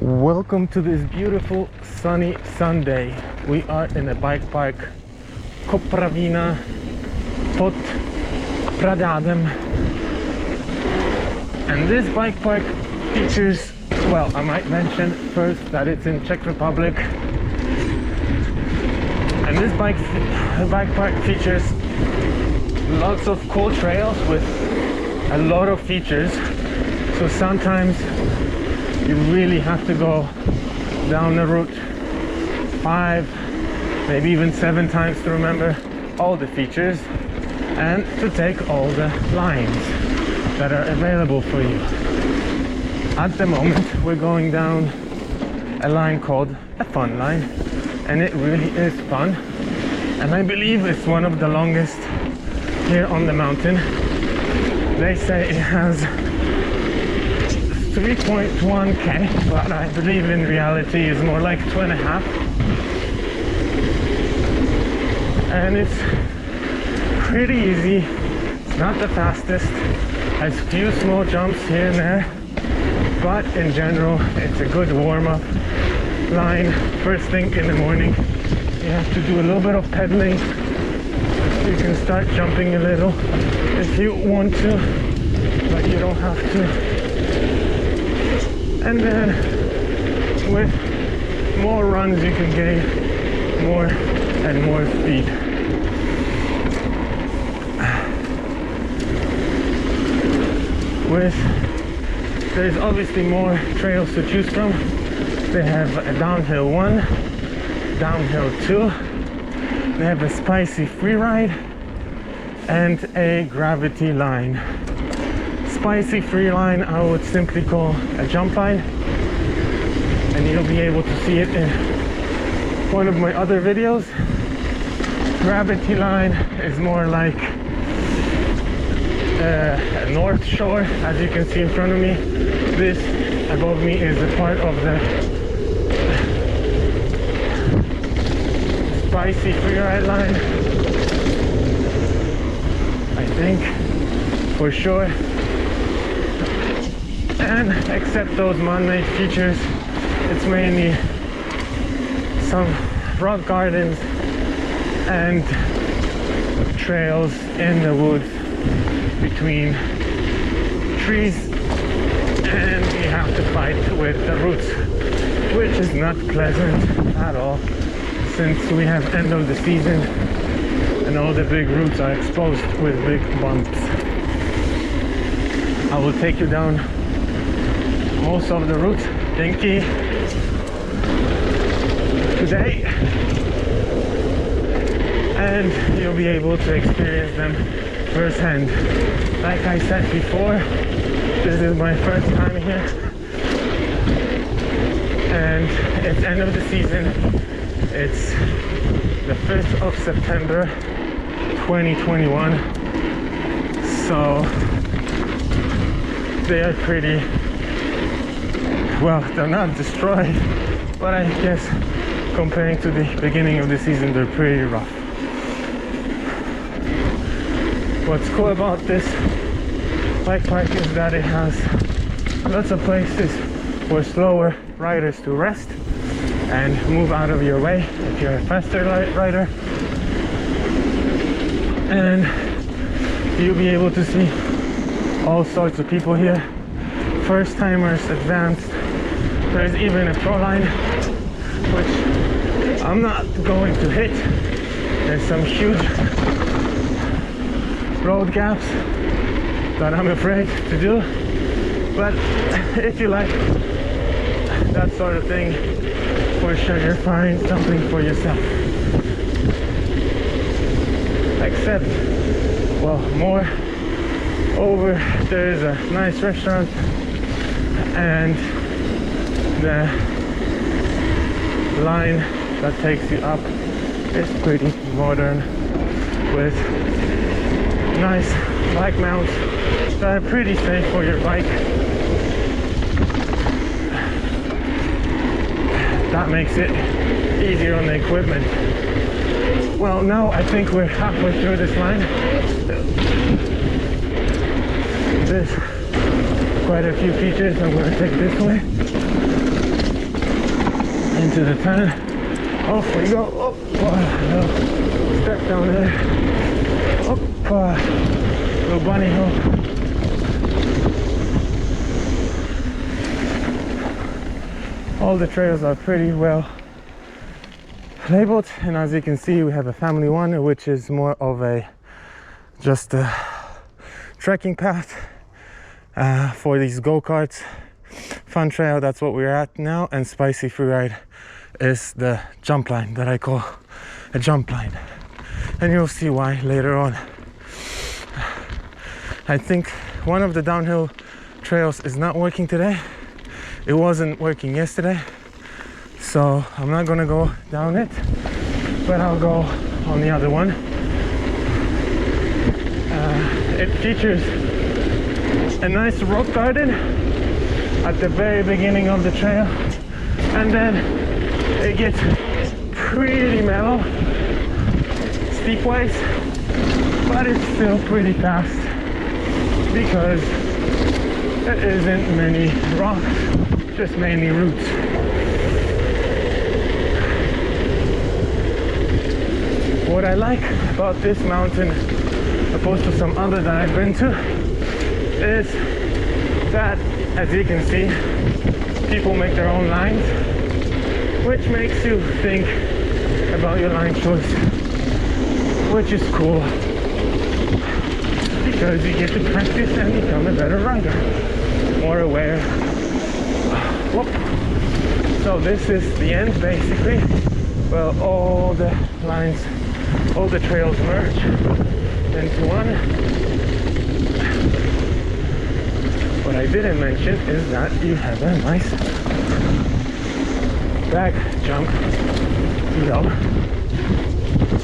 Welcome to this beautiful sunny Sunday. We are in a bike park Kopr pod Pradadem, and this bike park features, well, I might mention first that it's in Czech Republic, and this bike park features lots of cool trails with a lot of features. So sometimes you really have to go down the route 5, maybe even 7 times to remember all the features and to take all the lines that are available for you. At the moment we're going down a line called a fun line, and it really is fun, and I believe it's one of the longest here on the mountain. They say it has 3.1k, but I believe in reality is more like 2.5, and it's pretty easy. It's not the fastest, has a few small jumps here and there, but in general it's a good warm-up line. First thing in the morning you have to do a little bit of pedaling. You can start jumping a little if you want to, but you don't have to. And then with more runs you can gain more and more speed. There's obviously more trails to choose from. They have a downhill 1, downhill 2, they have a spicy free ride and a gravity line. Spicy free line I would simply call a jump line, and you'll be able to see it in one of my other videos. Gravity line is more like a north shore, as you can see in front of me. This above me is a part of the spicy freeride line, I think, for sure. And except those man-made features, it's mainly some rock gardens and trails in the woods between trees, and you have to fight with the roots, which is not pleasant at all, since we have end of the season and all the big roots are exposed with big bumps. I will take you down most of the routes, Dinky, today, and you'll be able to experience them firsthand. Like I said before, this is my first time here, and it's end of the season. It's the 5th of September 2021, so they are pretty, well, they're not destroyed, but I guess comparing to the beginning of the season, they're pretty rough. What's cool about this bike park is that it has lots of places for slower riders to rest and move out of your way if you're a faster rider, and you'll be able to see all sorts of people here, first timers, advanced. There's even a pro line, which I'm not going to hit. There's some huge road gaps that I'm afraid to do, but if you like that sort of thing, for sure you'll find something for yourself. Except, well, more over there's a nice restaurant, and the line that takes you up is pretty modern, with nice bike mounts that are pretty safe for your bike. That makes it easier on the equipment. Well, now I think we're halfway through this line. There's quite a few features. I'm going to take this way. into the turn. Off we go. Up, little step down there. Up, little bunny hop. All the trails are pretty well labeled, and as you can see, we have a family one, which is more of just a trekking path for these go-karts. Fun trail, that's what we're at now, and spicy free ride is the jump line that I call a jump line, and you'll see why later on. I think one of the downhill trails is not working today. It wasn't working yesterday, so I'm not gonna go down it, but I'll go on the other one. It features a nice rock garden at the very beginning of the trail, and then it gets pretty mellow steep ways, but it's still pretty fast because there isn't many rocks, just mainly roots. What I like about this mountain, opposed to some other that I've been to, is that, as you can see, people make their own lines, which makes you think about your line choice, which is cool because you get to practice and become a better rider, more aware. Whoop. So this is the end basically. Well, all the lines, all the trails merge into one. What I didn't mention is that you have a nice back jump below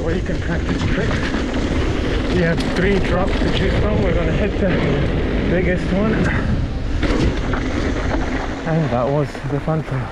where you can practice tricks. You have 3 drops to choose from. We're going to hit the biggest one, and that was the fun trail.